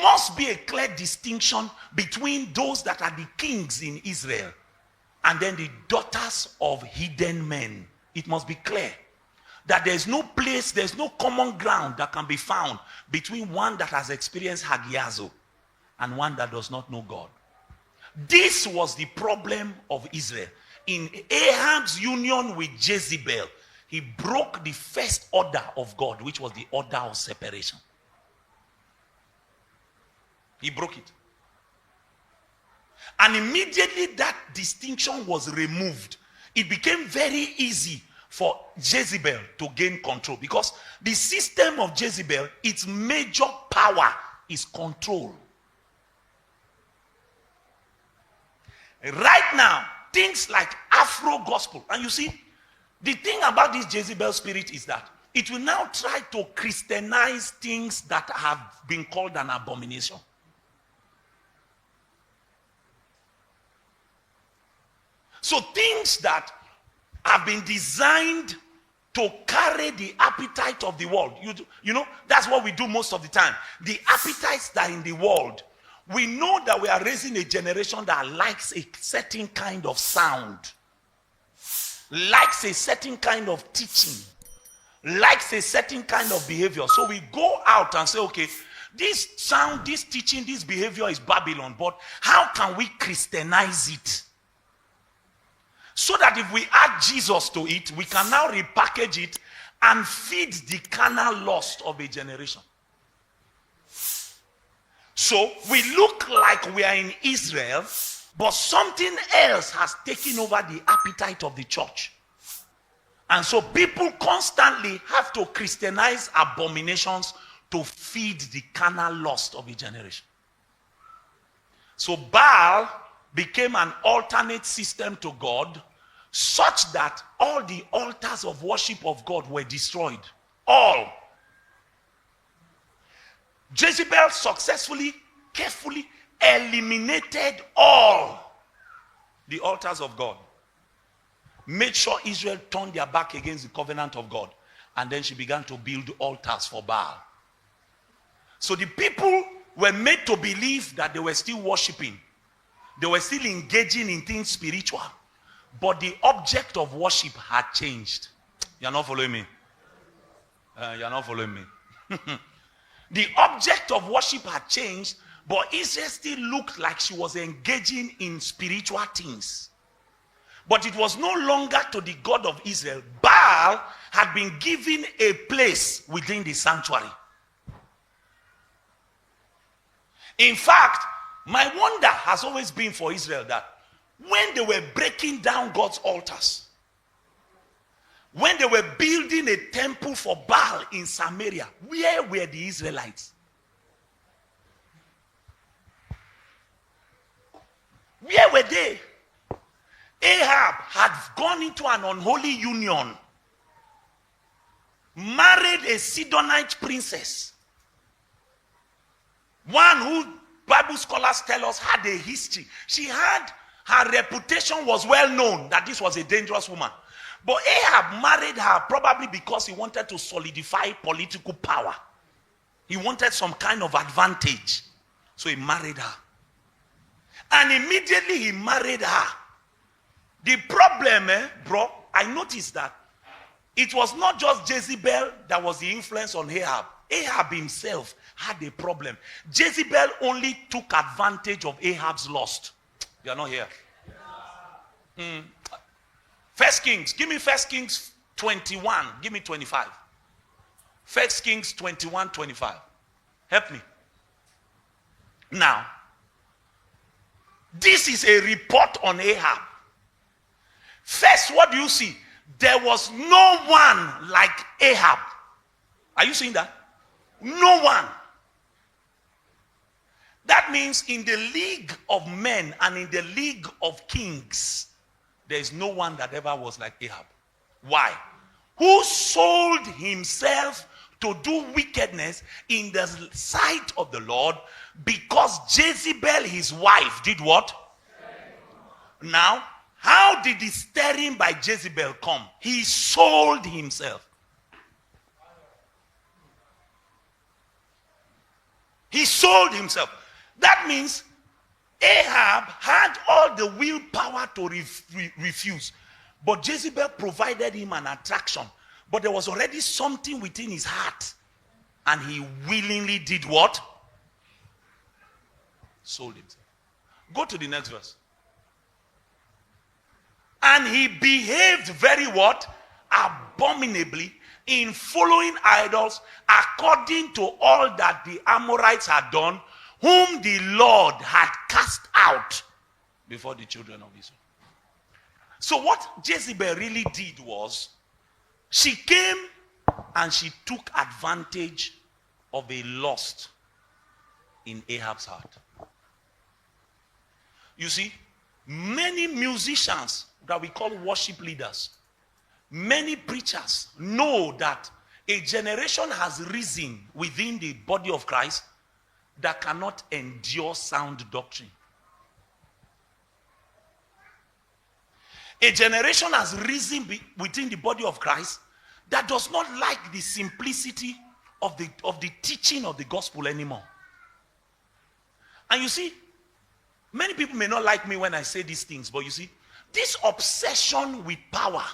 must be a clear distinction between those that are the kings in Israel and then the daughters of hidden men. It must be clear that there's no place, there's no common ground that can be found between one that has experienced Hagiazo and one that does not know God. This was the problem of Israel. In Ahab's union with Jezebel, he broke the first order of God, which was the order of separation. He broke it. And immediately that distinction was removed. It became very easy for Jezebel to gain control, because the system of Jezebel, its major power is control. Right now, things like Afro gospel, and you see, the thing about this Jezebel spirit is that it will now try to Christianize things that have been called an abomination. So things that have been designed to carry the appetite of the world. You know, that's what we do most of the time. The appetites that are in the world. We know that we are raising a generation that likes a certain kind of sound, likes a certain kind of teaching, likes a certain kind of behavior. So we go out and say, okay, this sound, this teaching, this behavior is Babylon, but how can we Christianize it? So that if we add Jesus to it, we can now repackage it and feed the carnal lust of a generation. So we look like we are in Israel, but something else has taken over the appetite of the church. And so people constantly have to Christianize abominations to feed the carnal lust of a generation. So Baal became an alternate system to God, such that all the altars of worship of God were destroyed. All. Jezebel successfully, carefully eliminated all the altars of God. Made sure Israel turned their back against the covenant of God. And then she began to build altars for Baal. So the people were made to believe that they were still worshiping. They were still engaging in things spiritual. But the object of worship had changed. You're not following me? You're not following me. The object of worship had changed, but Israel still looked like she was engaging in spiritual things. But it was no longer to the God of Israel. Baal had been given a place within the sanctuary. In fact, my wonder has always been for Israel that when they were breaking down God's altars, when they were building a temple for Baal in Samaria, where were the Israelites? Where were they? Ahab had gone into an unholy union, married a Sidonite princess, one who Bible scholars tell us had a history. Her reputation was well known that this was a dangerous woman. But Ahab married her probably because he wanted to solidify political power. He wanted some kind of advantage. So he married her. And immediately he married her. The problem, bro, I noticed that it was not just Jezebel that was the influence on Ahab. Ahab himself had a problem. Jezebel only took advantage of Ahab's lust. You are not here. First Kings, give me First Kings 21, give me 25. First Kings 21, 25. Help me. Now, this is a report on Ahab. First, what do you see? There was no one like Ahab. Are you seeing that? No one. That means in the league of men and in the league of kings, there is no one that ever was like Ahab. Why? Who sold himself to do wickedness in the sight of the Lord, because Jezebel, his wife, did what? Now, how did the stirring by Jezebel come? He sold himself. He sold himself. That means Ahab had all the willpower to refuse. But Jezebel provided him an attraction. But there was already something within his heart. And he willingly did what? Sold himself. Go to the next verse. And he behaved very what? Abominably in following idols according to all that the Amorites had done, whom the Lord had cast out before the children of Israel. So what Jezebel really did was, she came and she took advantage of a lust in Ahab's heart. You see, many musicians that we call worship leaders, many preachers know that a generation has risen within the body of Christ that cannot endure sound doctrine. A generation has risen within the body of Christ that does not like the simplicity of the teaching of the gospel anymore. And you see, many people may not like me when I say these things, but you see, this obsession with power,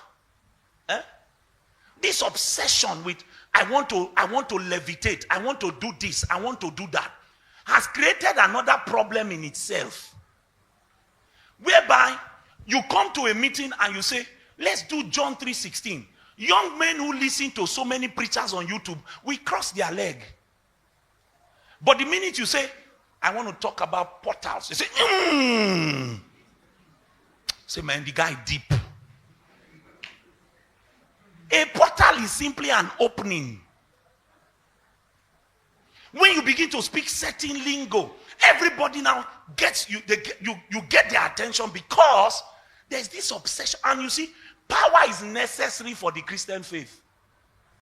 this obsession with I want to levitate, I want to do this, I want to do that, has created another problem in itself. Whereby you come to a meeting and you say, let's do John 3:16. Young men who listen to so many preachers on YouTube, we cross their leg. But the minute you say, I want to talk about portals, you say, Say, man, the guy deep. A portal is simply an opening. When you begin to speak certain lingo, everybody now gets you. You get their attention because there's this obsession. And you see, power is necessary for the Christian faith.